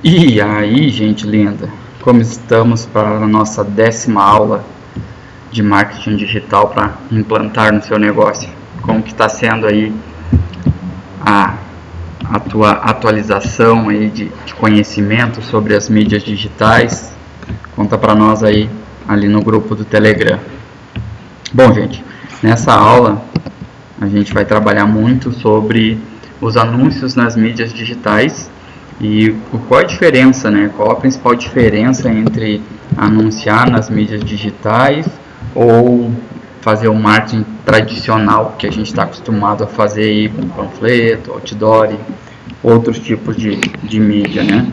E aí, gente linda, como estamos para a nossa 10ª aula de marketing digital para implantar no seu negócio? Como que está sendo aí a tua atualização aí de conhecimento sobre as mídias digitais? Conta para nós aí ali no grupo do Telegram. Bom, gente, nessa aula a gente vai trabalhar muito sobre os anúncios nas mídias digitais e qual a diferença, né? Qual a principal diferença entre anunciar nas mídias digitais ou fazer o marketing tradicional que a gente está acostumado a fazer aí com panfleto, outdoor e outros tipos de mídia, né?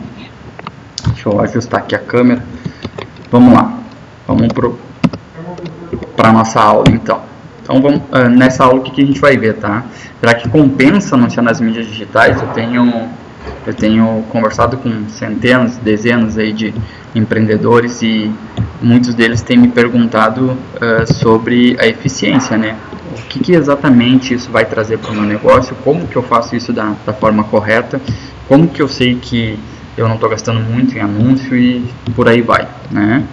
Deixa eu ajustar aqui a câmera. Vamos lá, vamos para a nossa aula então. Então, vamos, nessa aula o que a gente vai ver, tá? Será que compensa anunciar nas mídias digitais? Eu tenho conversado com centenas, dezenas aí de empreendedores e muitos deles têm me perguntado sobre a eficiência, né? O que exatamente isso vai trazer para o meu negócio? Como que eu faço isso da forma correta? Como que eu sei que eu não estou gastando muito em anúncio e por aí vai, né?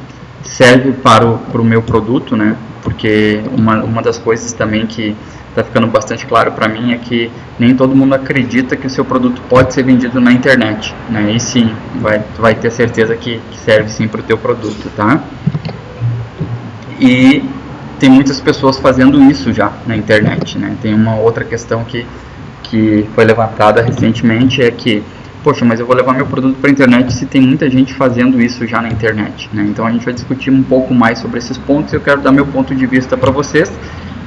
Serve para o meu produto, né? Porque uma das coisas também que está ficando bastante claro para mim é que nem todo mundo acredita que o seu produto pode ser vendido na internet, né? E sim, vai ter certeza que serve sim para o teu produto, tá? E tem muitas pessoas fazendo isso já na internet, né? Tem uma outra questão que foi levantada recentemente, é que poxa, mas eu vou levar meu produto para a internet se tem muita gente fazendo isso já na internet, né? Então a gente vai discutir um pouco mais sobre esses pontos. Eu quero dar meu ponto de vista para vocês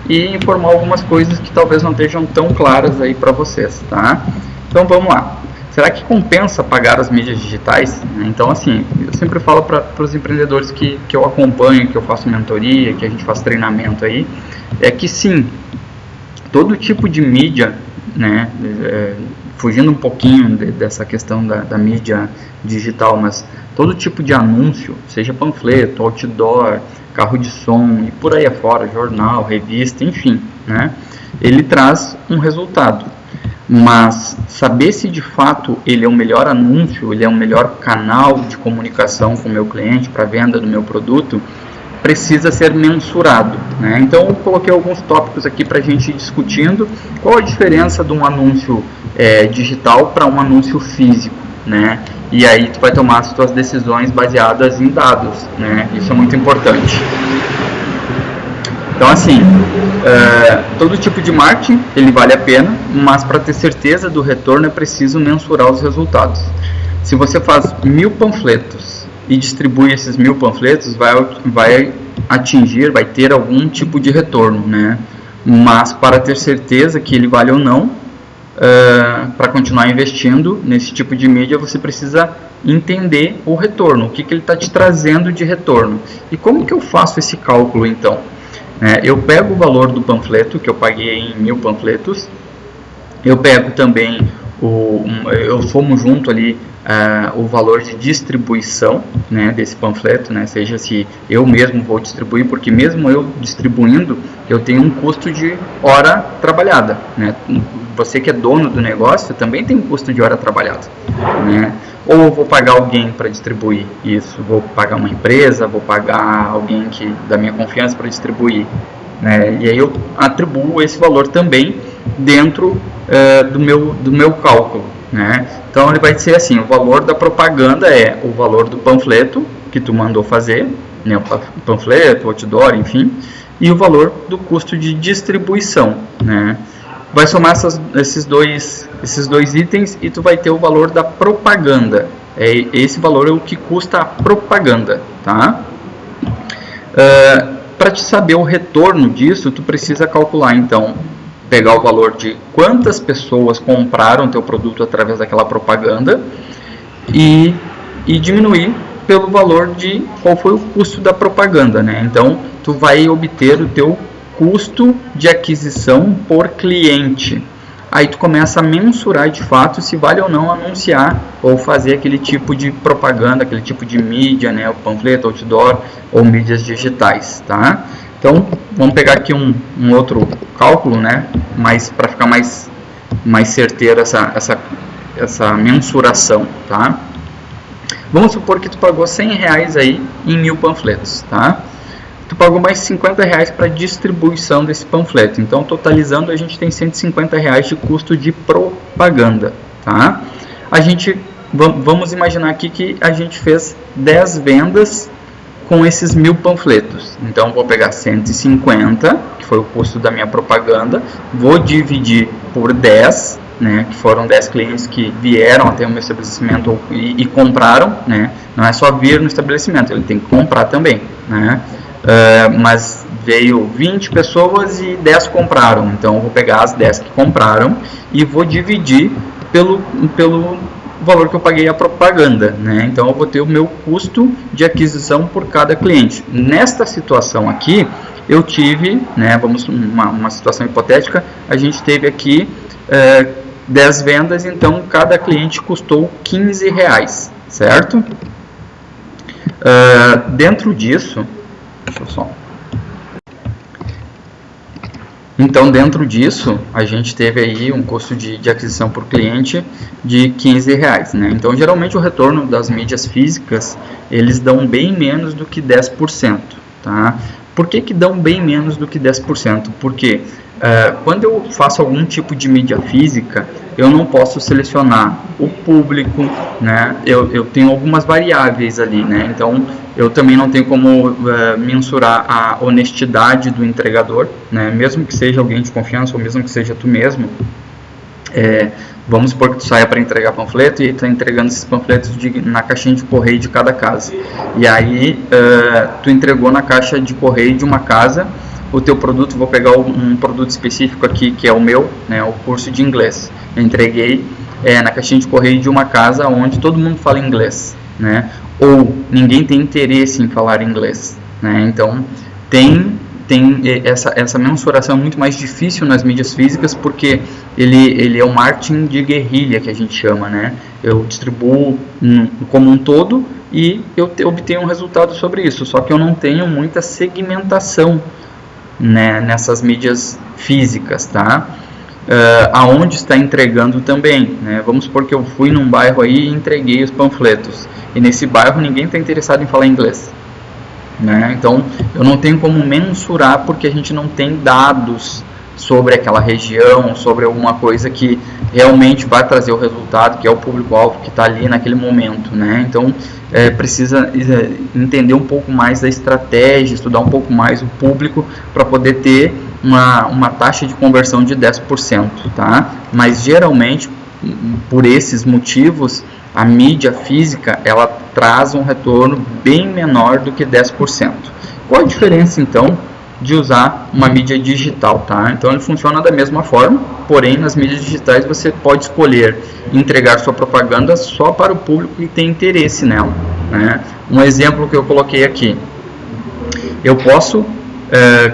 e informar algumas coisas que talvez não estejam tão claras aí para vocês, tá? Então vamos lá. Será que compensa pagar as mídias digitais? Então assim, eu sempre falo para os empreendedores que eu acompanho, que eu faço mentoria, que a gente faz treinamento aí, é que sim, todo tipo de mídia, né? Fugindo um pouquinho dessa questão da mídia digital, mas todo tipo de anúncio, seja panfleto, outdoor, carro de som e por aí afora, jornal, revista, enfim, né? Ele traz um resultado, mas saber se de fato ele é o melhor anúncio, ele é o melhor canal de comunicação com o meu cliente para venda do meu produto, precisa ser mensurado, né? Então eu coloquei alguns tópicos aqui para a gente ir discutindo qual a diferença de um anúncio digital para um anúncio físico, né? E aí tu vai tomar as tuas decisões baseadas em dados, né? Isso é muito importante. Então assim, todo tipo de marketing ele vale a pena, mas para ter certeza do retorno é preciso mensurar os resultados. Se você faz 1000 panfletos e distribui esses 1000 panfletos, vai ter algum tipo de retorno, né? Mas para ter certeza que ele vale ou não, para continuar investindo nesse tipo de mídia, você precisa entender o retorno, o que ele está te trazendo de retorno. E como que eu faço esse cálculo então? Eu pego o valor do panfleto que eu paguei em 1000 panfletos, eu pego também eu somo junto ali o valor de distribuição, né, desse panfleto, né, seja se eu mesmo vou distribuir, porque mesmo eu distribuindo, eu tenho um custo de hora trabalhada, né? Você que é dono do negócio também tem um custo de hora trabalhada, né? Ou eu vou pagar alguém para distribuir isso, vou pagar uma empresa, vou pagar alguém da minha confiança para distribuir, né? E aí eu atribuo esse valor também dentro do meu cálculo, né? Então ele vai ser assim, o valor da propaganda é o valor do panfleto que tu mandou fazer, né? O panfleto, outdoor, enfim, e o valor do custo de distribuição, né? Vai somar esses dois itens e tu vai ter o valor da propaganda. Esse valor é o que custa a propaganda, tá? Para te saber o retorno disso, tu precisa calcular, então, pegar o valor de quantas pessoas compraram teu produto através daquela propaganda e diminuir pelo valor de qual foi o custo da propaganda, né? Então, tu vai obter o teu custo de aquisição por cliente. Aí tu começa a mensurar de fato se vale ou não anunciar ou fazer aquele tipo de propaganda, aquele tipo de mídia, né, o panfleto, outdoor ou mídias digitais, tá? Então, vamos pegar aqui um outro cálculo, né, mas para ficar mais certeiro essa mensuração, tá? Vamos supor que tu pagou R$100 aí em 1000 panfletos, tá? Tu pagou mais R$50 para distribuição desse panfleto. Então, totalizando, a gente tem R$150 de custo de propaganda, tá? Vamos imaginar aqui que a gente fez 10 vendas com esses 1000 panfletos. Então, vou pegar 150, que foi o custo da minha propaganda, vou dividir por 10, né, que foram 10 clientes que vieram até o meu estabelecimento e compraram, né? Não é só vir no estabelecimento, ele tem que comprar também, né? Mas veio 20 pessoas e 10 compraram, então eu vou pegar as 10 que compraram e vou dividir pelo valor que eu paguei a propaganda, né? Então eu vou ter o meu custo de aquisição por cada cliente. Nesta situação aqui, eu tive, né, uma situação hipotética, a gente teve aqui 10 vendas, então cada cliente custou R$15, certo? Dentro disso, deixa eu só... Então, dentro disso, a gente teve aí um custo de aquisição por cliente de R$15, né? Então, geralmente o retorno das mídias físicas, eles dão bem menos do que 10%, tá? Por que dão bem menos do que 10%? Porque quando eu faço algum tipo de mídia física, eu não posso selecionar o público, né? Eu tenho algumas variáveis ali, né? Então, eu também não tenho como mensurar a honestidade do entregador, né? Mesmo que seja alguém de confiança ou mesmo que seja tu mesmo. Vamos supor que tu saia para entregar panfleto e está entregando esses panfletos na caixinha de correio de cada casa. E aí, tu entregou na caixa de correio de uma casa o teu produto. Vou pegar um produto específico aqui, que é o meu, né, o curso de inglês. Eu entreguei na caixinha de correio de uma casa onde todo mundo fala inglês, né? Ou ninguém tem interesse em falar inglês, né? Então, tem essa mensuração muito mais difícil nas mídias físicas, porque ele é o marketing de guerrilha, que a gente chama, né? Eu distribuo como um todo e eu obtenho um resultado sobre isso, só que eu não tenho muita segmentação, né, nessas mídias físicas, tá? Aonde está entregando também, né? Vamos supor que eu fui num bairro aí e entreguei os panfletos, e nesse bairro ninguém está interessado em falar inglês, né? Então eu não tenho como mensurar, porque a gente não tem dados sobre aquela região, sobre alguma coisa que realmente vai trazer o resultado, que é o público-alvo que está ali naquele momento, né? Então precisa entender um pouco mais da estratégia, estudar um pouco mais o público para poder ter uma taxa de conversão de 10%, tá? Mas geralmente, por esses motivos, a mídia física ela traz um retorno bem menor do que 10%. Qual a diferença então de usar uma mídia digital, tá? Então ele funciona da mesma forma, porém nas mídias digitais você pode escolher entregar sua propaganda só para o público que tem interesse nela, né? Um exemplo que eu coloquei aqui: eu posso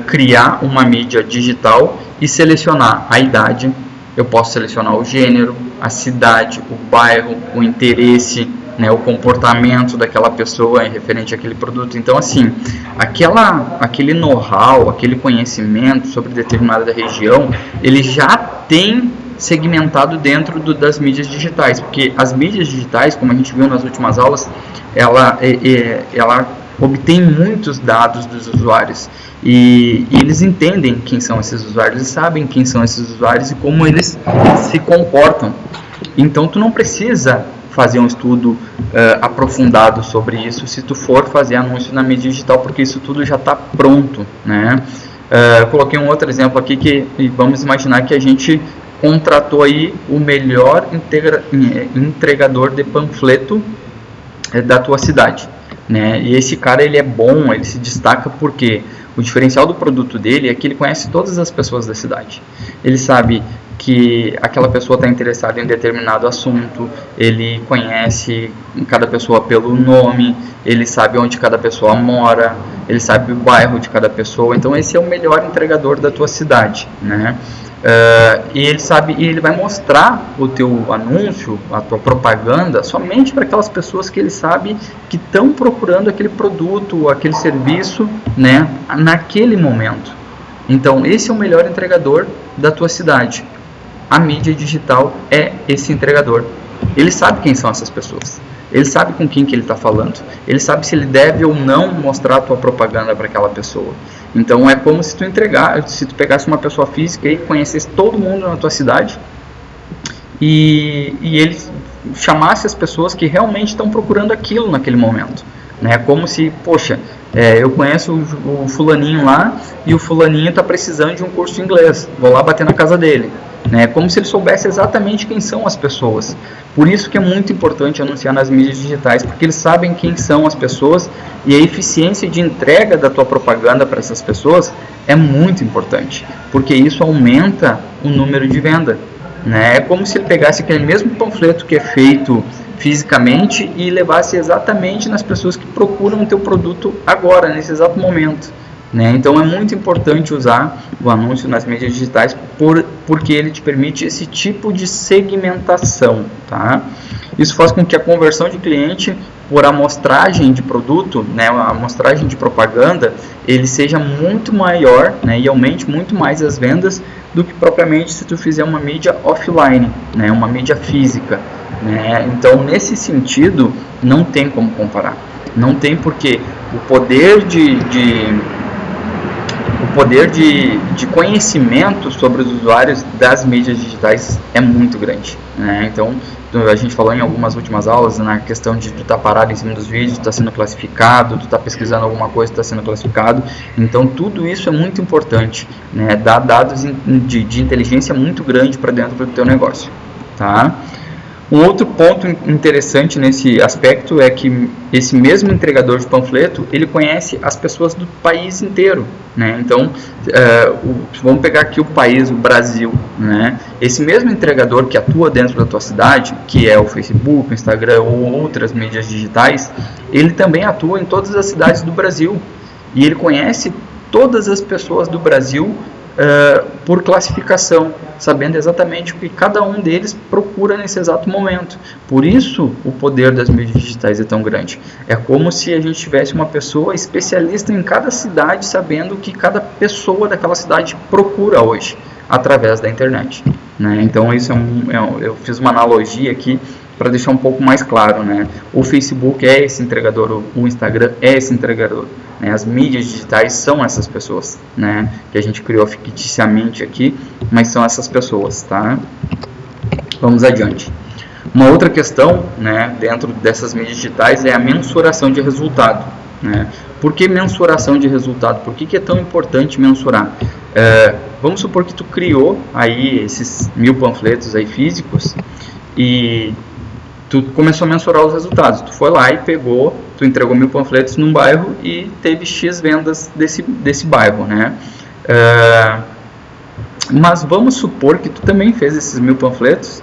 criar uma mídia digital e selecionar a idade, eu posso selecionar o gênero, a cidade, o bairro, o interesse, né, o comportamento daquela pessoa em referente àquele produto. Então, assim, aquele know-how, aquele conhecimento sobre determinada região, ele já tem segmentado dentro das mídias digitais, porque as mídias digitais, como a gente viu nas últimas aulas, ela obtém muitos dados dos usuários e eles entendem quem são esses usuários, eles sabem quem são esses usuários e como eles se comportam. Então, tu não precisa fazer um estudo aprofundado sobre isso se tu for fazer anúncio na mídia digital, porque isso tudo já está pronto, né? Eu coloquei um outro exemplo aqui, que vamos imaginar que a gente contratou aí o melhor entregador de panfleto da tua cidade, né? E esse cara, ele é bom, ele se destaca porque o diferencial do produto dele é que ele conhece todas as pessoas da cidade. Ele sabe que aquela pessoa está interessada em determinado assunto, ele conhece cada pessoa pelo nome, ele sabe onde cada pessoa mora, ele sabe o bairro de cada pessoa. Então esse é o melhor entregador da tua cidade, né? E ele sabe, e ele vai mostrar o teu anúncio, a tua propaganda, somente para aquelas pessoas que ele sabe que estão procurando aquele produto, aquele serviço, né, naquele momento. Então esse é o melhor entregador da tua cidade. A mídia digital é esse entregador. Ele sabe quem são essas pessoas. ele sabe com quem que ele está falando, ele sabe se ele deve ou não mostrar a tua propaganda para aquela pessoa. Então é como se tu pegasse uma pessoa física e conhecesse todo mundo na tua cidade e ele chamasse as pessoas que realmente estão procurando aquilo naquele momento, né? Como se, poxa, eu conheço o fulaninho lá e o fulaninho está precisando de um curso de inglês, vou lá bater na casa dele, né? Como se ele soubesse exatamente quem são as pessoas. Por isso que é muito importante anunciar nas mídias digitais, porque eles sabem quem são as pessoas e a eficiência de entrega da tua propaganda para essas pessoas é muito importante, porque isso aumenta o número de venda, né? É como se ele pegasse aquele mesmo panfleto que é feito fisicamente e levasse exatamente nas pessoas que procuram o teu produto agora, nesse exato momento, né? Então é muito importante usar o anúncio nas mídias digitais porque ele te permite esse tipo de segmentação, tá? Isso faz com que a conversão de cliente por amostragem de produto, né, a amostragem de propaganda, ele seja muito maior, né, e aumente muito mais as vendas do que propriamente se tu fizer uma mídia offline, né, uma mídia física, né? Então nesse sentido não tem como comparar, não tem, porque o poder de conhecimento sobre os usuários das mídias digitais é muito grande, né? Então a gente falou em algumas últimas aulas na questão de tu estar parado em cima dos vídeos, tu tá sendo classificado, tu tá pesquisando alguma coisa, está sendo classificado. Então tudo isso é muito importante, né? Dá dados de inteligência muito grande para dentro do teu negócio, tá? Um outro ponto interessante nesse aspecto é que esse mesmo entregador de panfleto, ele conhece as pessoas do país inteiro, né? Então, vamos pegar aqui o país, o Brasil, né? Esse mesmo entregador que atua dentro da tua cidade, que é o Facebook, o Instagram ou outras mídias digitais, ele também atua em todas as cidades do Brasil. E ele conhece todas as pessoas do Brasil por classificação, sabendo exatamente o que cada um deles procura nesse exato momento. Por isso o poder das mídias digitais é tão grande. É como se a gente tivesse uma pessoa especialista em cada cidade, sabendo o que cada pessoa daquela cidade procura hoje através da internet, né? Então isso eu fiz uma analogia aqui para deixar um pouco mais claro, né? O Facebook é esse entregador, o Instagram é esse entregador, né? As mídias digitais são essas pessoas, né? Que a gente criou ficticiamente aqui, mas são essas pessoas, tá? Vamos adiante. Uma outra questão, né, dentro dessas mídias digitais é a mensuração de resultado, né? Por que mensuração de resultado? Por que é tão importante mensurar? Vamos supor que tu criou aí esses 1000 panfletos aí físicos e tu começou a mensurar os resultados. Tu foi lá e tu entregou 1000 panfletos num bairro e teve X vendas desse bairro, né? Mas vamos supor que tu também fez esses 1000 panfletos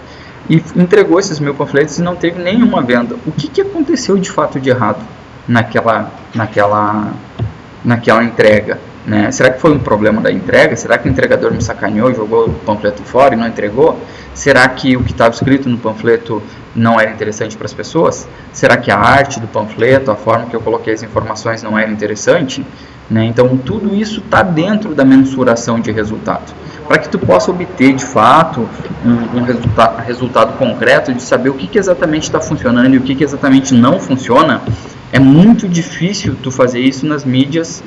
e entregou esses 1000 panfletos e não teve nenhuma venda. O que aconteceu de fato de errado naquela entrega, né? Será que foi um problema da entrega? Será que o entregador me sacaneou, jogou o panfleto fora e não entregou? Será que o que estava escrito no panfleto não era interessante para as pessoas? Será que a arte do panfleto, a forma que eu coloquei as informações não era interessante? Né? Então tudo isso está dentro da mensuração de resultado, para que tu possa obter de fato um resultado concreto de saber o que exatamente está funcionando e o que exatamente não funciona. É muito difícil tu fazer isso nas mídias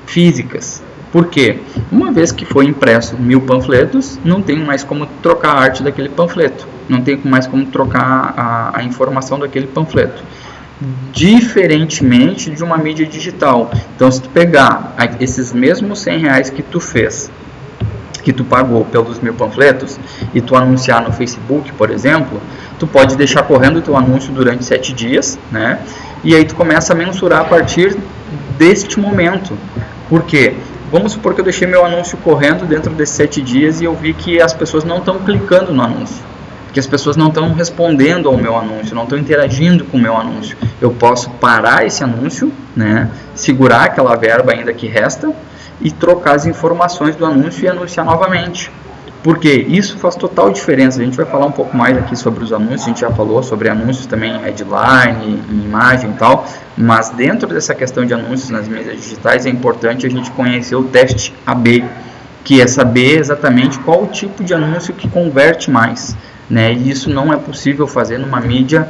físicas. Por quê? Uma vez que foi impresso 1000 panfletos, não tem mais como trocar a arte daquele panfleto, não tem mais como trocar a informação daquele panfleto, diferentemente de uma mídia digital. Então se tu pegar esses mesmos R$100 que tu fez, que tu pagou pelos 1000 panfletos, e tu anunciar no Facebook, por exemplo, tu pode deixar correndo o teu anúncio durante 7 dias, né? E aí tu começa a mensurar a partir deste momento. Por quê? Vamos supor que eu deixei meu anúncio correndo dentro desses 7 dias e eu vi que as pessoas não estão clicando no anúncio, que as pessoas não estão respondendo ao meu anúncio, não estão interagindo com o meu anúncio. Eu posso parar esse anúncio, né? Segurar aquela verba ainda que resta e trocar as informações do anúncio e anunciar novamente. Porque isso faz total diferença. A gente vai falar um pouco mais aqui sobre os anúncios, a gente já falou sobre anúncios também, headline, imagem e tal, mas dentro dessa questão de anúncios nas mídias digitais é importante a gente conhecer o teste AB, que é saber exatamente qual o tipo de anúncio que converte mais, né? E isso não é possível fazer numa mídia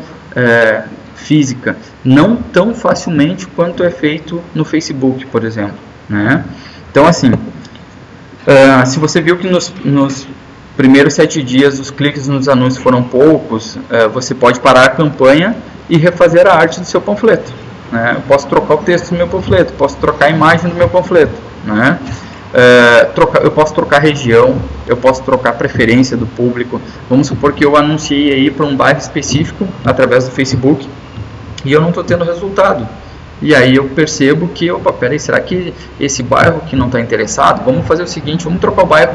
física, não tão facilmente quanto é feito no Facebook, por exemplo, né? Então, assim, se você viu que nos primeiros 7 dias os cliques nos anúncios foram poucos, você pode parar a campanha e refazer a arte do seu panfleto, né? Eu posso trocar o texto do meu panfleto, posso trocar a imagem do meu panfleto, né? Eu posso trocar região, eu posso trocar preferência do público. Vamos supor que eu anunciei aí para um bairro específico através do Facebook e eu não estou tendo resultado. E aí eu percebo que, opa, peraí, será que esse bairro que não está interessado, vamos fazer o seguinte, vamos trocar o bairro.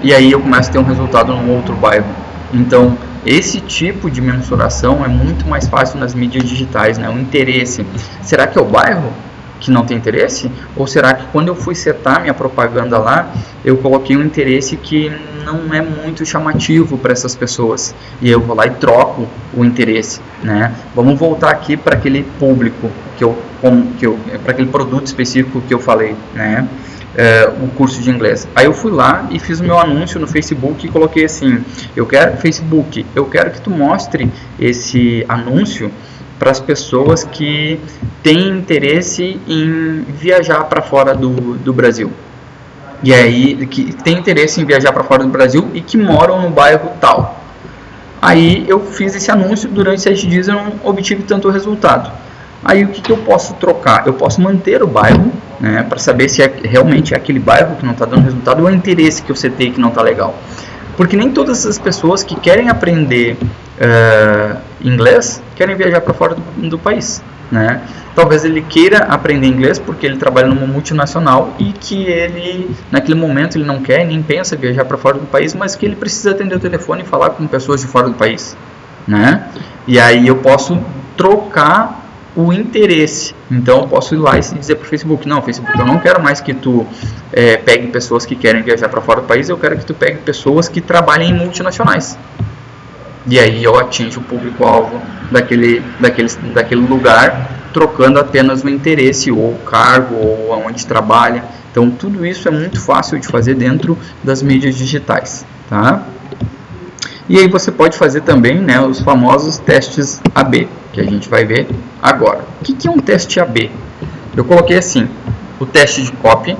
E aí eu começo a ter um resultado num outro bairro. Então, esse tipo de mensuração é muito mais fácil nas mídias digitais, né? O interesse. Será que é o bairro que não tem interesse? Ou será que quando eu fui setar minha propaganda lá, eu coloquei um interesse que não é muito chamativo para essas pessoas? E eu vou lá e troco o interesse, né? Vamos voltar aqui para aquele público, para aquele produto específico que eu falei, né? O curso de inglês. Aí eu fui lá e fiz o meu anúncio no Facebook e coloquei assim: Facebook, eu quero que tu mostre esse anúncio para as pessoas que têm interesse em viajar para fora do Brasil. E aí, que tem interesse em viajar para fora do Brasil e que moram no bairro tal. Aí eu fiz esse anúncio, durante 7 dias eu não obtive tanto resultado. Aí o que eu posso trocar? Eu posso manter o bairro, né, para saber se realmente é aquele bairro que não está dando resultado ou é o interesse que eu setei que não está legal. Porque nem todas as pessoas que querem aprender inglês querem viajar para fora do país, né? Talvez ele queira aprender inglês porque ele trabalha numa multinacional e que ele, naquele momento, ele não quer nem pensa viajar para fora do país, mas que ele precisa atender o telefone e falar com pessoas de fora do país, né? E aí eu posso trocar o interesse. Então eu posso ir lá e dizer para o Facebook: não, Facebook, eu não quero mais que tu pegue pessoas que querem viajar para fora do país, eu quero que tu pegue pessoas que trabalhem em multinacionais. E aí eu atinjo o público-alvo daquele lugar, trocando apenas o interesse, ou o cargo, ou aonde trabalha. Então tudo isso é muito fácil de fazer dentro das mídias digitais, tá? E aí você pode fazer também, né, os famosos testes AB, que a gente vai ver agora. O que é um teste AB? Eu coloquei assim: o teste de copy,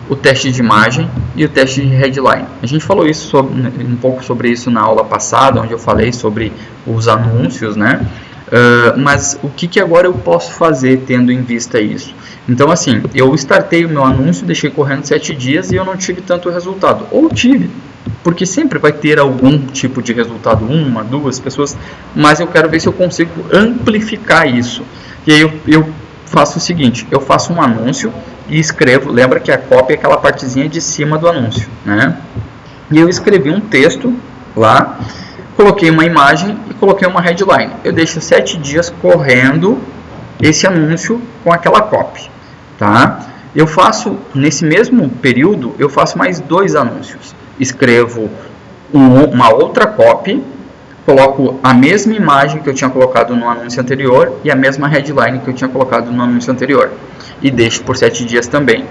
o teste de imagem e o teste de headline. A gente falou um pouco sobre isso na aula passada, onde eu falei sobre os anúncios, né? Mas o que agora eu posso fazer tendo em vista isso? Então, assim, eu startei o meu anúncio, deixei correndo 7 dias e eu não tive tanto resultado. Ou tive, porque sempre vai ter algum tipo de resultado, 1, 2 pessoas, mas eu quero ver se eu consigo amplificar isso. E aí eu faço o seguinte: eu faço um anúncio e escrevo, lembra que a copy é aquela partezinha de cima do anúncio, né? E eu escrevi um texto lá, coloquei uma imagem e coloquei uma headline. Eu deixo 7 dias correndo esse anúncio com aquela copy, tá? Eu faço, nesse mesmo período, eu faço mais 2 anúncios. Escrevo uma outra copy, coloco a mesma imagem que eu tinha colocado no anúncio anterior e a mesma headline que eu tinha colocado no anúncio anterior. E deixo por 7 dias também.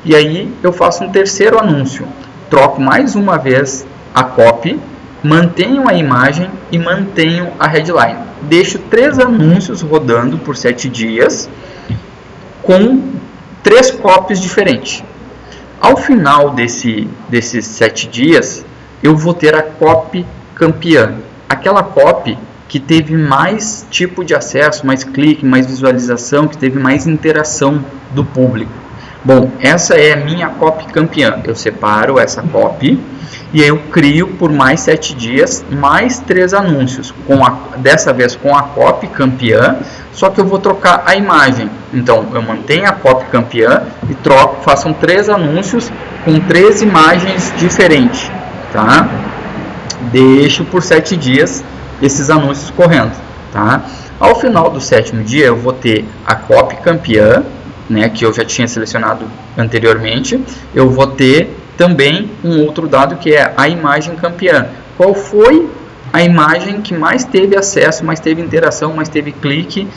E aí eu faço um terceiro anúncio. Troco mais uma vez a copy, mantenho a imagem e mantenho a headline. Deixo 3 anúncios rodando por 7 dias com 3 copies diferentes. Ao final desses 7 dias, eu vou ter a copy campeã. Aquela copy que teve mais tipo de acesso, mais clique, mais visualização, que teve mais interação do público. Bom, essa é a minha copy campeã. Eu separo essa copy e eu crio por mais 7 dias mais 3 anúncios, dessa vez com a copy campeã, só que eu vou trocar a imagem. Então eu mantenho a copy campeã e façam 3 anúncios com 3 imagens diferentes, tá? Deixo por 7 dias esses anúncios correndo, tá? Ao final do 7º dia eu vou ter a copy campeã, né, que eu já tinha selecionado anteriormente. Eu vou ter também um outro dado que é a imagem campeã. Qual foi a imagem que mais teve acesso, mais teve interação, mais teve clique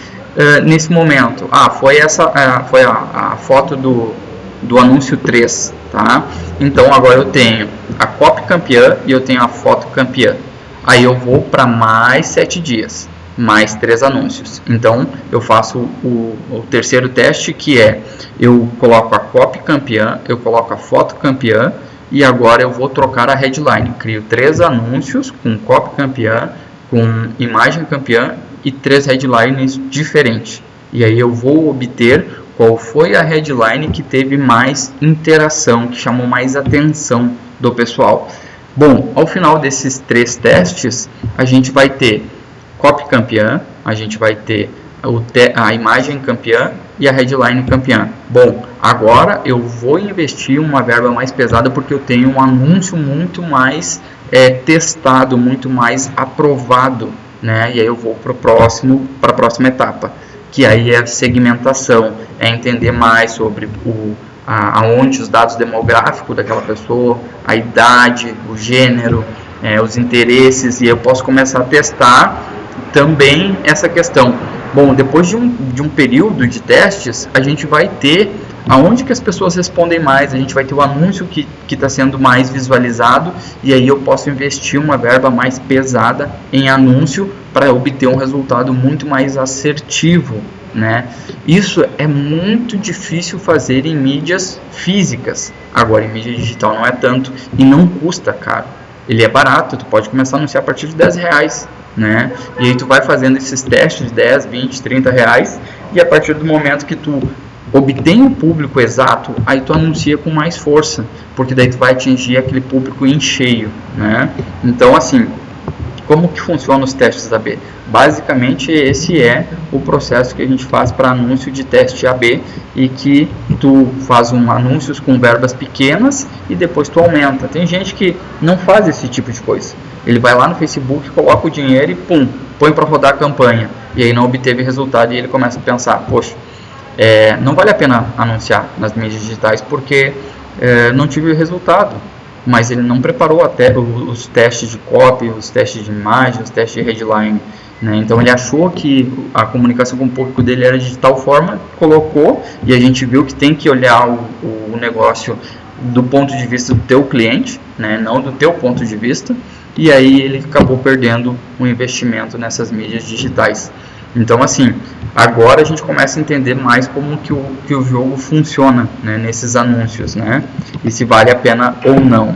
nesse momento? Foi a foto do anúncio 3, tá? Então agora eu tenho a copy campeã e eu tenho a foto campeã. Aí eu vou para mais 7 dias. mais 3 anúncios. Então eu faço o terceiro teste, que é eu coloco a copy campeã, eu coloco a foto campeã, e agora eu vou trocar a headline. Crio 3 anúncios com copy campeã, com imagem campeã e 3 headlines diferentes. E aí eu vou obter qual foi a headline que teve mais interação, que chamou mais atenção do pessoal. Bom, ao final desses 3 testes, a gente vai ter copy campeã, a gente vai ter a imagem campeã e a headline campeã. Bom, agora eu vou investir uma verba mais pesada porque eu tenho um anúncio muito mais testado, muito mais aprovado, né? E aí eu vou para a próxima etapa, que aí é a segmentação, é entender mais sobre aonde os dados demográficos daquela pessoa, a idade, o gênero, os interesses, e eu posso começar a testar também essa questão. Bom, depois de um período de testes, a gente vai ter aonde que as pessoas respondem mais, a gente vai ter o anúncio que está sendo mais visualizado, e aí eu posso investir uma verba mais pesada em anúncio para obter um resultado muito mais assertivo, né? Isso é muito difícil fazer em mídias físicas. Agora, em mídia digital não é tanto e não custa caro. Ele é barato, tu pode começar a anunciar a partir de R$10, né? E aí tu vai fazendo esses testes de 10, 20, 30 reais, e a partir do momento que tu obtém o público exato, aí tu anuncia com mais força, porque daí tu vai atingir aquele público em cheio, né? Então, assim, como que funciona os testes AB? Basicamente, esse é o processo que a gente faz para anúncio de teste AB, e que tu faz anúncios com verbas pequenas e depois tu aumenta. Tem gente que não faz esse tipo de coisa. Ele vai lá no Facebook, coloca o dinheiro e pum, põe para rodar a campanha. E aí não obteve resultado, e ele começa a pensar, poxa, não vale a pena anunciar nas mídias digitais porque não tive resultado. Mas ele não preparou até os testes de copy, os testes de imagem, os testes de headline, né? Então ele achou que a comunicação com o público dele era de tal forma, colocou, e a gente viu que tem que olhar o negócio do ponto de vista do teu cliente, né? Não do teu ponto de vista, e aí ele acabou perdendo o investimento nessas mídias digitais. Então, assim, agora a gente começa a entender mais como que o jogo funciona, né, nesses anúncios, né, e se vale a pena ou não.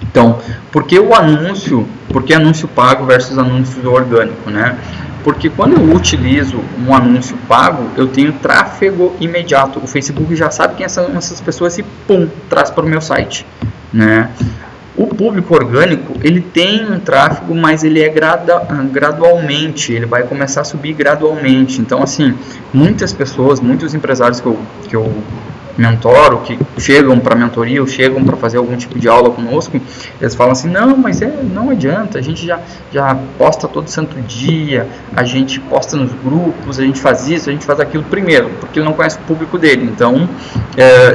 Então, por que anúncio pago versus anúncio orgânico, né? Porque quando eu utilizo um anúncio pago, eu tenho tráfego imediato. O Facebook já sabe quem são essas pessoas e pum, traz para o meu site, né? O público orgânico, ele tem um tráfego, mas ele é gradualmente, ele vai começar a subir gradualmente. Então, assim, muitas pessoas, muitos empresários que eu mentoro, que chegam para mentoria ou chegam para fazer algum tipo de aula conosco, eles falam assim, não, mas não adianta, a gente já posta todo santo dia, a gente posta nos grupos, a gente faz isso, a gente faz aquilo. Primeiro, porque ele não conhece o público dele, então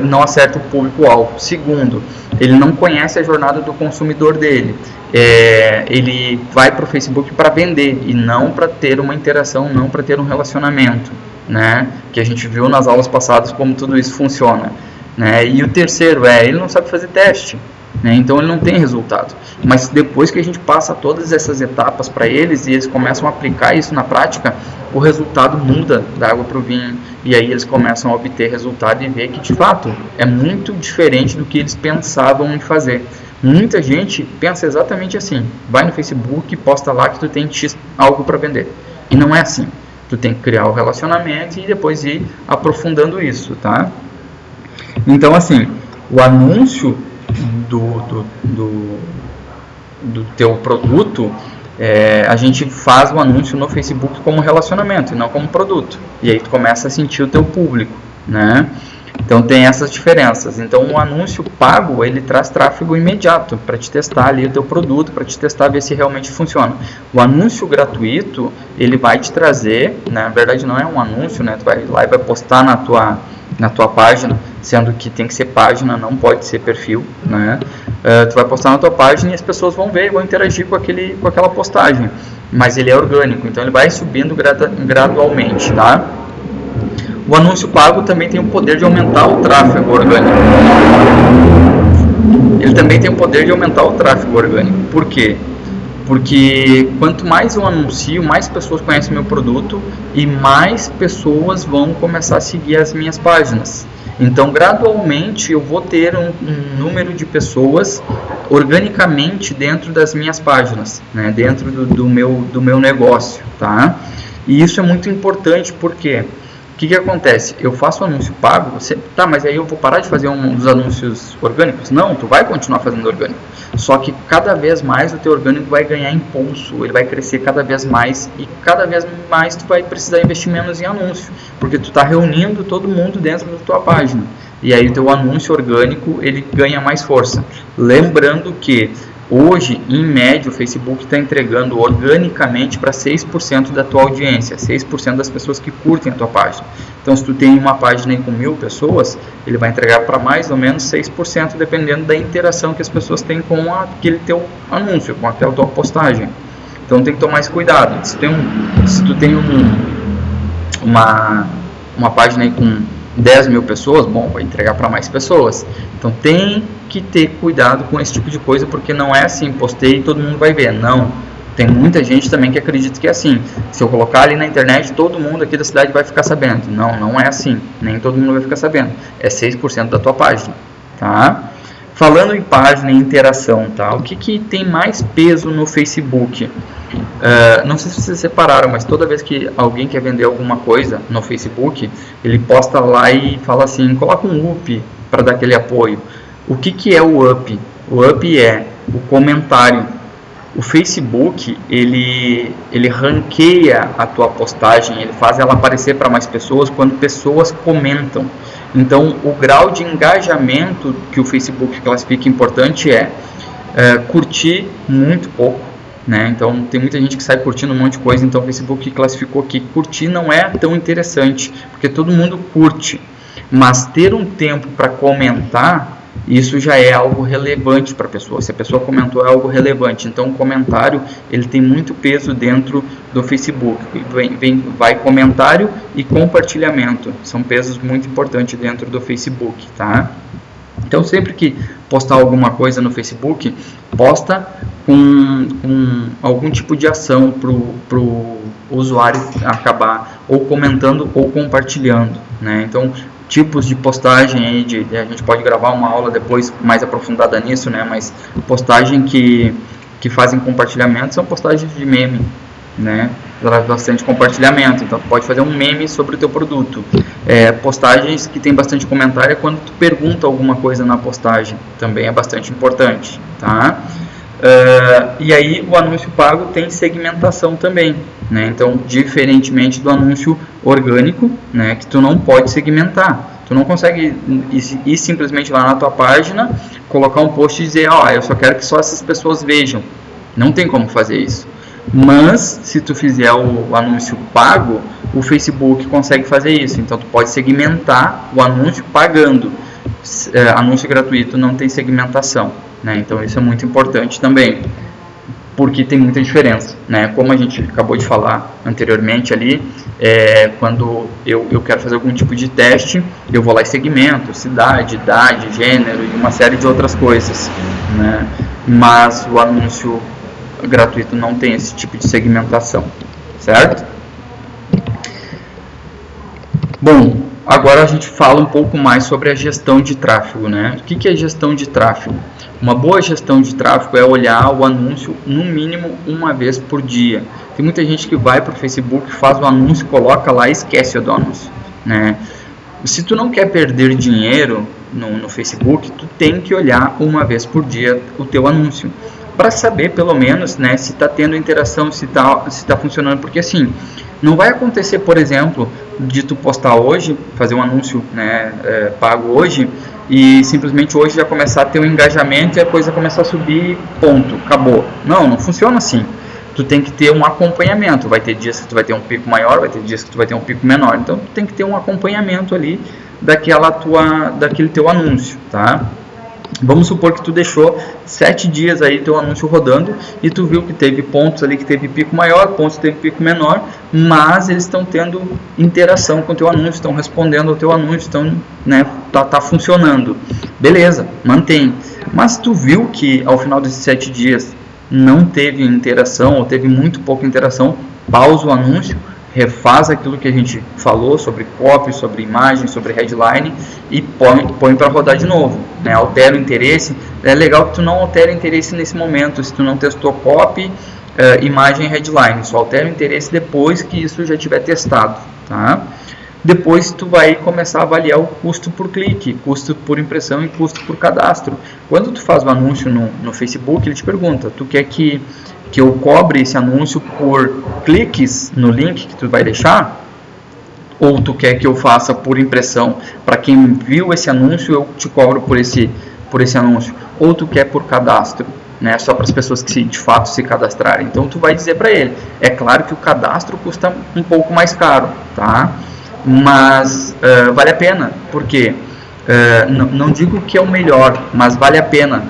não acerta o público-alvo. Segundo, ele não conhece a jornada do consumidor dele. Ele vai para o Facebook para vender e não para ter uma interação, não para ter um relacionamento, né? Que a gente viu nas aulas passadas como tudo isso funciona, né? E o terceiro ele não sabe fazer teste, né? Então ele não tem resultado. Mas depois que a gente passa todas essas etapas para eles e eles começam a aplicar isso na prática, o resultado muda da água para o vinho, e aí eles começam a obter resultado e ver que de fato é muito diferente do que eles pensavam em fazer. Muita gente pensa exatamente assim: vai no Facebook e posta lá que tu tem X algo para vender, e não é assim. Tu tem que criar o relacionamento e depois ir aprofundando isso, tá? Então, assim, o anúncio do teu produto, a gente faz o anúncio no Facebook como relacionamento e não como produto. E aí tu começa a sentir o teu público, né? Então tem essas diferenças. Então o anúncio pago, ele traz tráfego imediato para te testar ali o teu produto, para te testar, ver se realmente funciona. O anúncio gratuito, ele vai te trazer, na verdade não é um anúncio, né? Tu vai lá e vai postar na tua página, sendo que tem que ser página, não pode ser perfil, né? Tu vai postar na tua página e as pessoas vão ver e vão interagir com aquela postagem. Mas ele é orgânico, então ele vai subindo gradualmente, tá? O anúncio pago também tem o poder de aumentar o tráfego orgânico. Ele também tem o poder de aumentar o tráfego orgânico. Por quê? Porque quanto mais eu anuncio, mais pessoas conhecem meu produto e mais pessoas vão começar a seguir as minhas páginas. Então, gradualmente, eu vou ter um número de pessoas organicamente dentro das minhas páginas, né? Dentro do meu negócio, tá? E isso é muito importante, porque o que acontece? Eu faço anúncio pago, tá, mas aí eu vou parar de fazer dos anúncios orgânicos? Não, tu vai continuar fazendo orgânico. Só que cada vez mais o teu orgânico vai ganhar impulso, ele vai crescer cada vez mais e cada vez mais tu vai precisar investir menos em anúncio, porque tu está reunindo todo mundo dentro da tua página. E aí o teu anúncio orgânico ele ganha mais força. Lembrando que hoje, em média, o Facebook está entregando organicamente para 6% da tua audiência, 6% das pessoas que curtem a tua página. Então, se tu tem uma página aí com 1000 pessoas, ele vai entregar para mais ou menos 6%, dependendo da interação que as pessoas têm com aquele teu anúncio, com aquela tua postagem. Então, tem que tomar esse cuidado. Se tu tem uma página aí com 10.000 pessoas, bom, vai entregar para mais pessoas. Então tem que ter cuidado com esse tipo de coisa, porque não é assim, postei e todo mundo vai ver. Não, tem muita gente também que acredita que é assim. Se eu colocar ali na internet, todo mundo aqui da cidade vai ficar sabendo. Não, não é assim. Nem todo mundo vai ficar sabendo. É 6% da tua página, tá? Falando em página e interação, tá? O que tem mais peso no Facebook? Não sei se vocês separaram, mas toda vez que alguém quer vender alguma coisa no Facebook, ele posta lá e fala assim, coloca um up para dar aquele apoio. O que é o up? O up é o comentário. O Facebook, ele ranqueia a tua postagem, ele faz ela aparecer para mais pessoas quando pessoas comentam. Então, o grau de engajamento que o Facebook classifica importante é curtir muito pouco, né? Então, tem muita gente que sai curtindo um monte de coisa, então o Facebook classificou que curtir não é tão interessante, porque todo mundo curte, mas ter um tempo para comentar, isso já é algo relevante para a pessoa. Se a pessoa comentou, é algo relevante. Então, o comentário ele tem muito peso dentro do Facebook. Vai comentário e compartilhamento. São pesos muito importantes dentro do Facebook, tá? Então, sempre que postar alguma coisa no Facebook, posta com algum tipo de ação para o usuário acabar ou comentando ou compartilhando, né? Então, tipos de postagem aí, a gente pode gravar uma aula depois mais aprofundada nisso, né? Mas postagem que fazem compartilhamento são postagens de meme, né? Traz bastante compartilhamento, então tu pode fazer um meme sobre o teu produto. Postagens que tem bastante comentário é quando tu pergunta alguma coisa na postagem, também é bastante importante, tá? E aí o anúncio pago tem segmentação também, né? Então, diferentemente do anúncio orgânico, né, que tu não pode segmentar. Tu não consegue ir simplesmente lá na tua página, colocar um post e dizer, eu só quero que só essas pessoas vejam. Não tem como fazer isso. Mas, se tu fizer o anúncio pago, o Facebook consegue fazer isso. Então, tu pode segmentar o anúncio pagando. Anúncio gratuito não tem segmentação, né? Então, isso é muito importante também, porque tem muita diferença, né? Como a gente acabou de falar anteriormente ali, quando eu quero fazer algum tipo de teste, eu vou lá e segmento, cidade, idade, gênero e uma série de outras coisas, né? Mas o anúncio gratuito não tem esse tipo de segmentação, certo? Bom, agora a gente fala um pouco mais sobre a gestão de tráfego, né? O que é gestão de tráfego? Uma boa gestão de tráfego é olhar o anúncio no mínimo uma vez por dia. Tem muita gente que vai para o Facebook, faz o anúncio, coloca lá e esquece o anúncio, né? Se tu não quer perder dinheiro no Facebook, tu tem que olhar uma vez por dia o teu anúncio, para saber pelo menos, né, se está tendo interação, se tá funcionando, porque assim, não vai acontecer, por exemplo, de tu postar hoje, fazer um anúncio, né, pago hoje, e simplesmente hoje já começar a ter um engajamento e a coisa começar a subir, ponto, acabou. Não funciona assim. Tu tem que ter um acompanhamento. Vai ter dias que tu vai ter um pico maior, vai ter dias que tu vai ter um pico menor. Então, tu tem que ter um acompanhamento ali daquele teu anúncio, tá? Vamos supor que tu deixou 7 dias aí teu anúncio rodando e tu viu que teve pontos ali que teve pico maior, pontos que teve pico menor, mas eles estão tendo interação com o teu anúncio, estão respondendo ao teu anúncio, estão, né, tá funcionando. Beleza, mantém. Mas tu viu que ao final desses 7 dias não teve interação ou teve muito pouca interação, pausa o anúncio, refaz aquilo que a gente falou sobre copy, sobre imagem, sobre headline e põe para rodar de novo, né? Altera o interesse. É legal que tu não altere o interesse nesse momento, se tu não testou copy, imagem e headline, só altera o interesse depois que isso já tiver testado, tá? Depois tu vai começar a avaliar o custo por clique, custo por impressão e custo por cadastro. Quando tu faz o anúncio no Facebook, ele te pergunta, tu quer que eu cobre esse anúncio por cliques no link que tu vai deixar? Ou tu quer que eu faça por impressão? Para quem viu esse anúncio, eu te cobro por esse anúncio. Ou tu quer por cadastro, né? Só para as pessoas que de fato se cadastrarem. Então tu vai dizer para ele. É claro que o cadastro custa um pouco mais caro, tá? Mas vale a pena, porque não digo que é o melhor, mas vale a pena,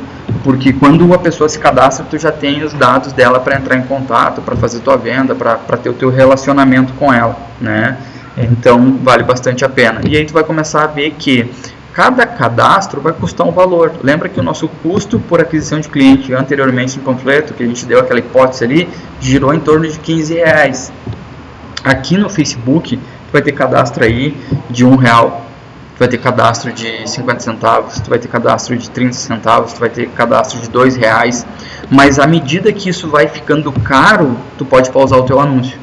porque quando a pessoa se cadastra, tu já tem os dados dela para entrar em contato, para fazer tua venda, para ter o teu relacionamento com ela, né? Então vale bastante a pena. E aí tu vai começar a ver que cada cadastro vai custar um valor. Lembra que o nosso custo por aquisição de cliente anteriormente no panfleto, que a gente deu aquela hipótese ali, girou em torno de R$15. Aqui no Facebook tu vai ter cadastro aí de R$1, tu vai ter cadastro de 50 centavos, tu vai ter cadastro de 30 centavos, tu vai ter cadastro de R$2, mas à medida que isso vai ficando caro, tu pode pausar o teu anúncio,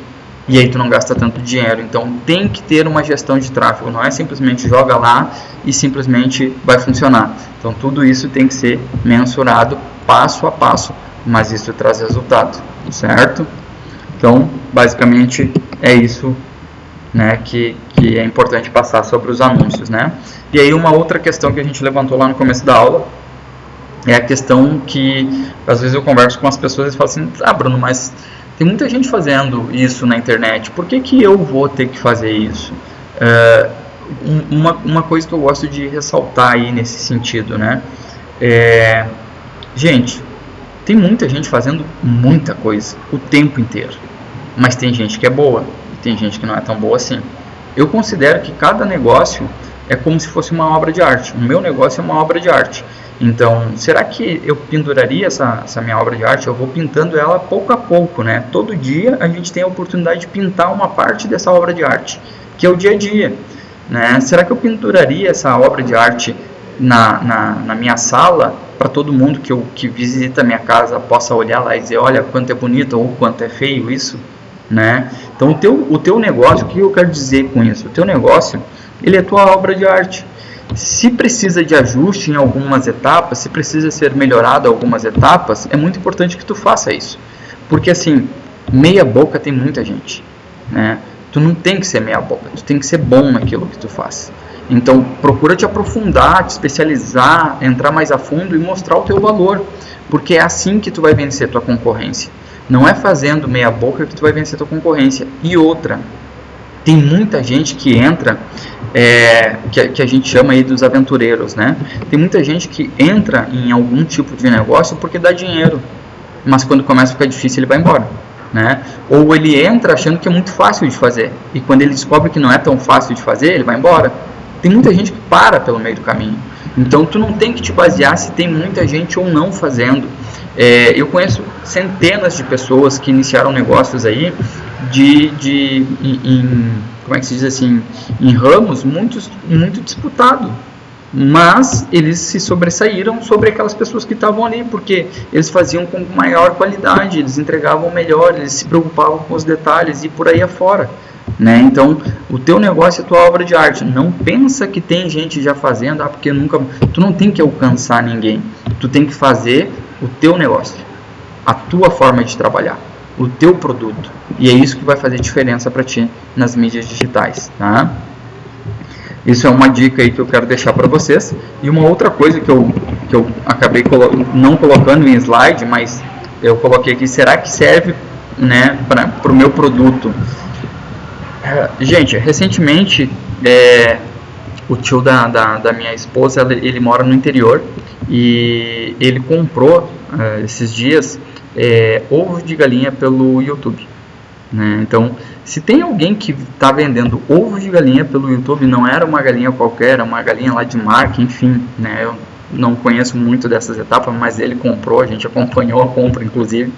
e aí tu não gasta tanto dinheiro. Então tem que ter uma gestão de tráfego, não é simplesmente joga lá e simplesmente vai funcionar. Então tudo isso tem que ser mensurado passo a passo, mas isso traz resultado, certo? Então basicamente é isso, né, que é importante passar sobre os anúncios, né? E aí uma outra questão que a gente levantou lá no começo da aula é a questão que às vezes eu converso com as pessoas e falo assim, Bruno, mas tem muita gente fazendo isso na internet, por que eu vou ter que fazer isso? Uma coisa que eu gosto de ressaltar aí nesse sentido, né? Gente, tem muita gente fazendo muita coisa o tempo inteiro, mas tem gente que é boa, tem gente que não é tão boa assim. Eu considero que cada negócio é como se fosse uma obra de arte. O meu negócio é uma obra de arte. Então, será que eu penduraria essa minha obra de arte? Eu vou pintando ela pouco a pouco, né? Todo dia a gente tem a oportunidade de pintar uma parte dessa obra de arte, que é o dia a dia, né? Será que eu penduraria essa obra de arte na minha sala, para todo mundo que visita a minha casa possa olhar lá e dizer, olha quanto é bonito ou quanto é feio isso? Né? Então o teu negócio, o que eu quero dizer com isso? O teu negócio, ele é tua obra de arte. Se precisa de ajuste em algumas etapas, se precisa ser melhorado em algumas etapas, é muito importante que tu faça isso, porque assim, meia boca tem muita gente, né? Tu não tem que ser meia boca, tu tem que ser bom naquilo que tu faz. Então procura te aprofundar, te especializar, entrar mais a fundo e mostrar o teu valor, porque é assim que tu vai vencer tua concorrência. Não é fazendo meia boca que tu vai vencer tua concorrência. E outra, tem muita gente que entra, que a gente chama aí dos aventureiros, né? Tem muita gente que entra em algum tipo de negócio porque dá dinheiro, mas quando começa a ficar difícil ele vai embora, né? Ou ele entra achando que é muito fácil de fazer, e quando ele descobre que não é tão fácil de fazer, ele vai embora. Tem muita gente que para pelo meio do caminho. Então tu não tem que te basear se tem muita gente ou não fazendo. Eu conheço centenas de pessoas que iniciaram negócios aí como é que se diz assim, em ramos muito disputado, mas eles se sobressaíram sobre aquelas pessoas que estavam ali, porque eles faziam com maior qualidade, eles entregavam melhor, eles se preocupavam com os detalhes e por aí afora, né? Então o teu negócio é tua obra de arte. Não pensa que tem gente já fazendo, porque tu não tem que alcançar ninguém, tu tem que fazer o teu negócio, a tua forma de trabalhar, o teu produto, e é isso que vai fazer diferença para ti nas mídias digitais, tá? Isso é uma dica aí que eu quero deixar para vocês. E uma outra coisa que eu acabei não colocando em slide, mas eu coloquei aqui, será que serve, né, para o meu produto? Gente, recentemente o tio da minha esposa, ele mora no interior, e ele comprou esses dias ovo de galinha pelo YouTube, né? Então, se tem alguém que está vendendo ovo de galinha pelo YouTube, não era uma galinha qualquer, era uma galinha lá de marca, enfim, né? não conheço muito dessas etapas, mas ele comprou, a gente acompanhou a compra inclusive,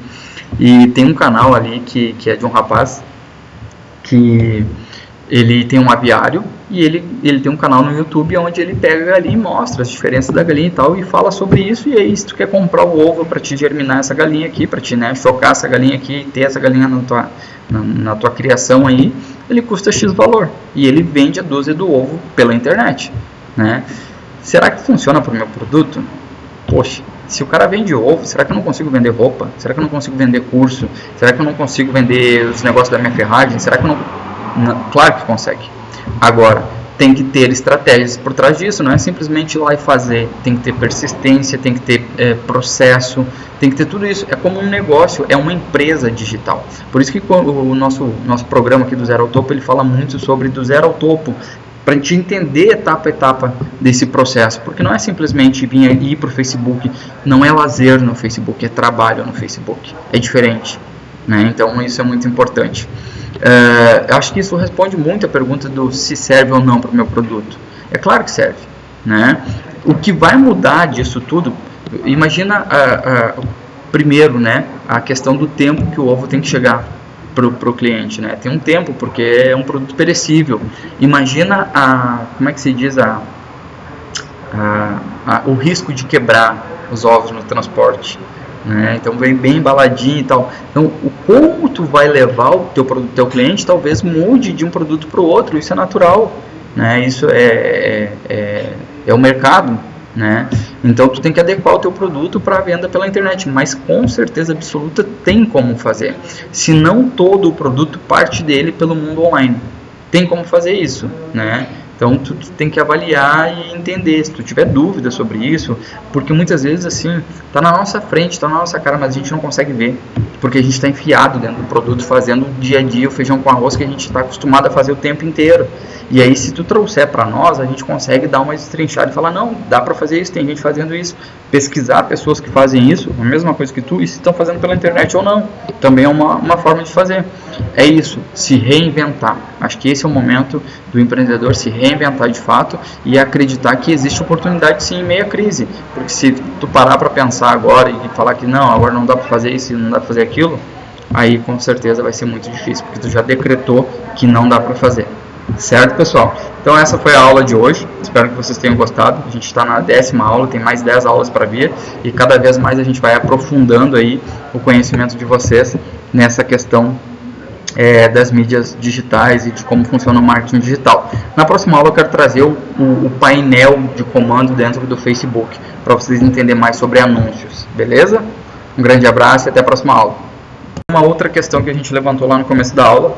e tem um canal ali que é de um rapaz que ele tem um aviário e ele tem um canal no YouTube onde ele pega a galinha e mostra as diferenças da galinha e tal, e fala sobre isso. E aí, se tu quer comprar o ovo para te germinar essa galinha aqui, para te, né, chocar essa galinha aqui e ter essa galinha na tua criação aí, ele custa X valor e ele vende a dúzia do ovo pela internet, né? Será que funciona para o meu produto? Poxa, se o cara vende ovo, será que eu não consigo vender roupa? Será que eu não consigo vender curso? Será que eu não consigo vender os negócios da minha ferragem? Será que eu não... Claro que consegue. Agora, tem que ter estratégias por trás disso, não é simplesmente ir lá e fazer. Tem que ter persistência, tem que ter processo, tem que ter tudo isso. É como um negócio, é uma empresa digital. Por isso que o nosso programa aqui do Zero ao Topo, ele fala muito sobre do zero ao topo, para a gente entender etapa a etapa desse processo, porque não é simplesmente ir para o Facebook, não é lazer no Facebook, é trabalho no Facebook, é diferente, né? Então isso é muito importante. Eu acho que isso responde muito a pergunta do se serve ou não para o meu produto. É claro que serve, né? O que vai mudar disso tudo, imagina primeiro, né, a questão do tempo que o ovo tem que chegar para o cliente, né? Tem um tempo, porque é um produto perecível. Imagina como é que se diz, o risco de quebrar os ovos no transporte, né? Então vem bem embaladinho e tal. Então como tu vai levar o teu produto, teu cliente, talvez mude de um produto para o outro. Isso é natural, né? Isso é o mercado, né? Então tu tem que adequar o teu produto para a venda pela internet, mas com certeza absoluta tem como fazer. Se não todo o produto parte dele pelo mundo online, tem como fazer isso, né? Então tu tem que avaliar e entender, se tu tiver dúvida sobre isso, porque muitas vezes assim, tá na nossa frente, tá na nossa cara, mas a gente não consegue ver, porque a gente está enfiado dentro do produto, fazendo dia a dia o feijão com arroz que a gente está acostumado a fazer o tempo inteiro. E aí, se tu trouxer para nós, a gente consegue dar uma destrinchada e falar, não, dá para fazer isso, tem gente fazendo isso. Pesquisar pessoas que fazem isso, a mesma coisa que tu, e se estão fazendo pela internet ou não. Também é uma forma de fazer. É isso, se reinventar. Acho que esse é o momento do empreendedor se reinventar de fato e acreditar que existe oportunidade sim em meio à crise. Porque se tu parar para pensar agora e falar que não, agora não dá para fazer isso e não dá para fazer aquilo, aí com certeza vai ser muito difícil, porque tu já decretou que não dá para fazer. Certo, pessoal? Então essa foi a aula de hoje, espero que vocês tenham gostado. A gente está na 10ª aula, tem mais 10 aulas para vir, e cada vez mais a gente vai aprofundando aí o conhecimento de vocês nessa questão das mídias digitais e de como funciona o marketing digital. Na próxima aula eu quero trazer o painel de comando dentro do Facebook, para vocês entenderem mais sobre anúncios, beleza? Um grande abraço e até a próxima aula. Uma outra questão que a gente levantou lá no começo da aula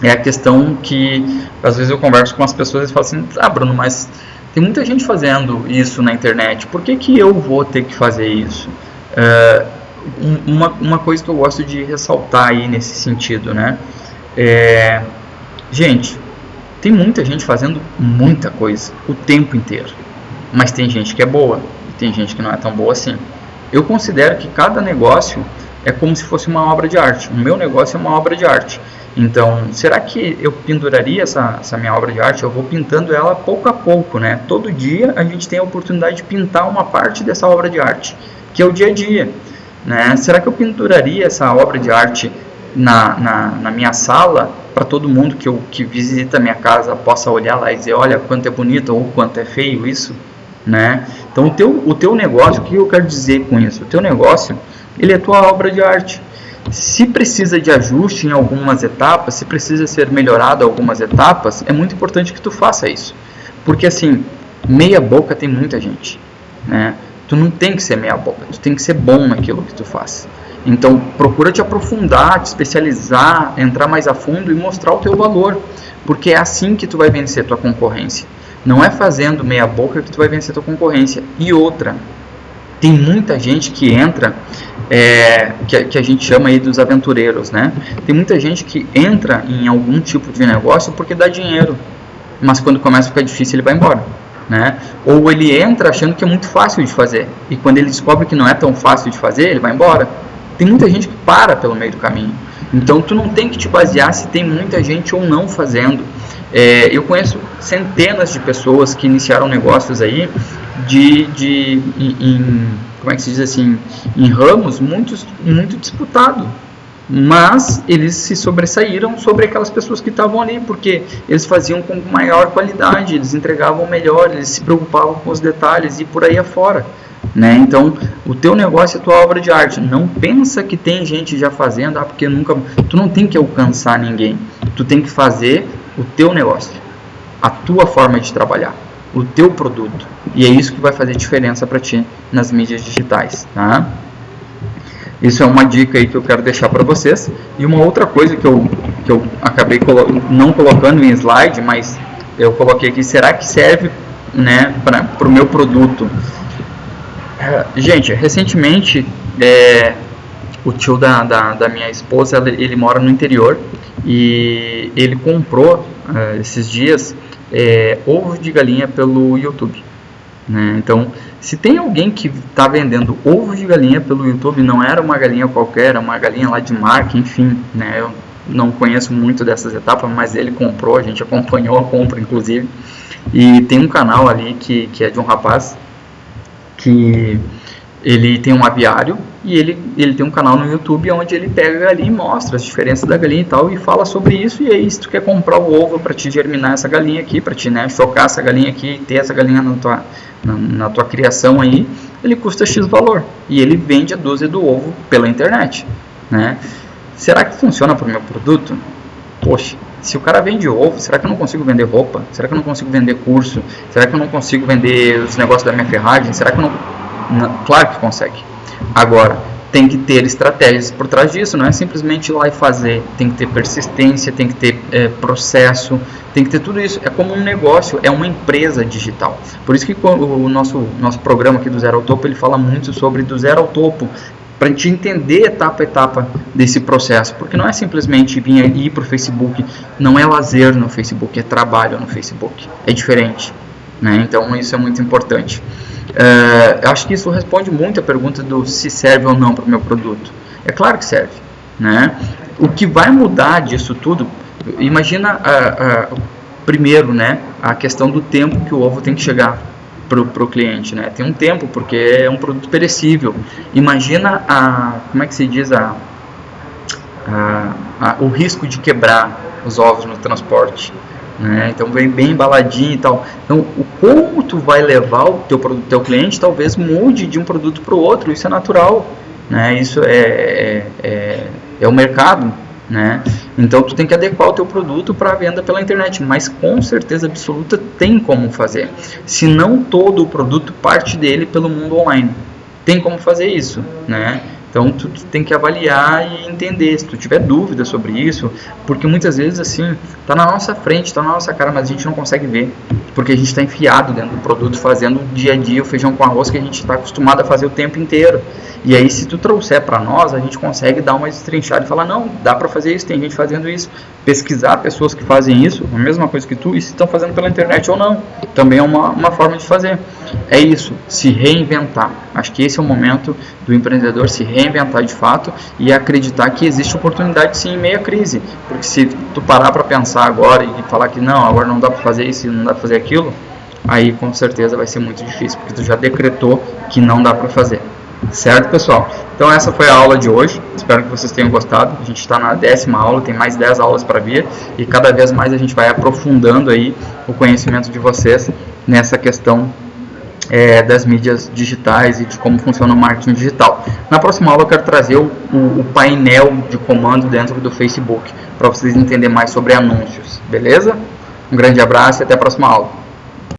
é a questão que às vezes eu converso com as pessoas e falo assim, Bruno, mas tem muita gente fazendo isso na internet, por que eu vou ter que fazer isso? Uma coisa que eu gosto de ressaltar aí nesse sentido, né? Gente, tem muita gente fazendo muita coisa o tempo inteiro, mas tem gente que é boa e tem gente que não é tão boa assim. Eu considero que cada negócio é como se fosse uma obra de arte. O meu negócio é uma obra de arte. Então, será que eu penduraria essa minha obra de arte? Eu vou pintando ela pouco a pouco, né? Todo dia a gente tem a oportunidade de pintar uma parte dessa obra de arte, que é o dia a dia, né? Será que eu penduraria essa obra de arte na minha sala, para todo mundo que visita a minha casa possa olhar lá e dizer, olha, quanto é bonito ou quanto é feio isso, né? Então, o teu negócio, o que eu quero dizer com isso? O teu negócio, ele é a tua obra de arte. Se precisa de ajuste em algumas etapas, se precisa ser melhorado em algumas etapas, é muito importante que tu faça isso. Porque assim, meia boca tem muita gente, né? Tu não tem que ser meia boca, tu tem que ser bom naquilo que tu faz. Então procura te aprofundar, te especializar, entrar mais a fundo e mostrar o teu valor. Porque é assim que tu vai vencer tua concorrência. Não é fazendo meia boca que tu vai vencer tua concorrência. E outra, tem muita gente que entra, que a gente chama aí dos aventureiros, né? Tem muita gente que entra em algum tipo de negócio porque dá dinheiro, mas quando começa a ficar difícil ele vai embora, né? Ou ele entra achando que é muito fácil de fazer, e quando ele descobre que não é tão fácil de fazer, ele vai embora. Tem muita gente que para pelo meio do caminho. Então tu não tem que te basear se tem muita gente ou não fazendo. Eu conheço centenas de pessoas que iniciaram negócios aí como é que se diz assim, em ramos muito disputado, mas eles se sobressaíram sobre aquelas pessoas que estavam ali, porque eles faziam com maior qualidade, eles entregavam melhor, eles se preocupavam com os detalhes e por aí afora, né? Então, o teu negócio é a tua obra de arte. Não pensa que tem gente já fazendo, porque tu não tem que alcançar ninguém, tu tem que fazer o teu negócio, a tua forma de trabalhar, o teu produto, e é isso que vai fazer diferença para ti nas mídias digitais, tá? Isso é uma dica aí que eu quero deixar para vocês. E uma outra coisa que eu acabei não colocando em slide, mas eu coloquei aqui, será que serve, né, para o meu produto? Gente, recentemente o tio da minha esposa, ele mora no interior e ele comprou esses dias ovo de galinha pelo YouTube, né? Então, se tem alguém que está vendendo ovo de galinha pelo YouTube, não era uma galinha qualquer, era uma galinha lá de marca, enfim, né? Eu não conheço muito dessas etapas, mas ele comprou, a gente acompanhou a compra, inclusive, e tem um canal ali que é de um rapaz que ele tem um aviário e ele tem um canal no YouTube onde ele pega a galinha e mostra as diferenças da galinha e tal, e fala sobre isso. E aí, se tu quer comprar o ovo para te germinar essa galinha aqui, para te, né, chocar essa galinha aqui e ter essa galinha na tua criação aí, ele custa X valor e ele vende a dúzia do ovo pela internet, né? Será que funciona para o meu produto? Poxa, se o cara vende ovo, será que eu não consigo vender roupa? Será que eu não consigo vender curso? Será que eu não consigo vender os negócios da minha ferragem? Será que eu não... Claro que consegue. Agora, tem que ter estratégias por trás disso, não é simplesmente ir lá e fazer. Tem que ter persistência, tem que ter processo, tem que ter tudo isso. É como um negócio, é uma empresa digital. Por isso que o nosso programa aqui do Zero ao Topo, ele fala muito sobre do zero ao topo, para a gente entender etapa a etapa desse processo, porque não é simplesmente ir para o Facebook, não é lazer no Facebook, é trabalho no Facebook, é diferente, né? Então isso é muito importante. Eu acho que isso responde muito a pergunta do se serve ou não para o meu produto. É claro que serve, né? O que vai mudar disso tudo, imagina primeiro, né, a questão do tempo que o ovo tem que chegar para o cliente, né? Tem um tempo, porque é um produto perecível. Imagina como é que se diz, o risco de quebrar os ovos no transporte, né? Então vem bem embaladinho e tal. Então como tu vai levar o teu produto, teu cliente, talvez mude de um produto para o outro. Isso é natural, né? Isso é o mercado, né? Então tu tem que adequar o teu produto para a venda pela internet, mas com certeza absoluta tem como fazer. Se não todo o produto, parte dele pelo mundo online, tem como fazer isso, né? Então tu tem que avaliar e entender, se tu tiver dúvida sobre isso, porque muitas vezes assim, tá na nossa frente, tá na nossa cara, mas a gente não consegue ver, porque a gente está enfiado dentro do produto, fazendo dia a dia o feijão com arroz que a gente está acostumado a fazer o tempo inteiro. E aí, se tu trouxer para nós, a gente consegue dar uma destrinchada e falar, não, dá para fazer isso, tem gente fazendo isso. Pesquisar pessoas que fazem isso, a mesma coisa que tu, e se estão fazendo pela internet ou não, também é uma forma de fazer. É isso, se reinventar. Acho que esse é o momento do empreendedor se reinventar de fato e acreditar que existe oportunidade sim em meio à crise. Porque se tu parar para pensar agora e falar que não, agora não dá para fazer isso e não dá para fazer aquilo, aí com certeza vai ser muito difícil, porque tu já decretou que não dá para fazer. Certo, pessoal? Então essa foi a aula de hoje, espero que vocês tenham gostado. A gente está na 10ª aula, tem mais 10 aulas para vir, e cada vez mais a gente vai aprofundando aí o conhecimento de vocês nessa questão das mídias digitais e de como funciona o marketing digital. Na próxima aula eu quero trazer o painel de comando dentro do Facebook, para vocês entenderem mais sobre anúncios, beleza? Um grande abraço e até a próxima aula.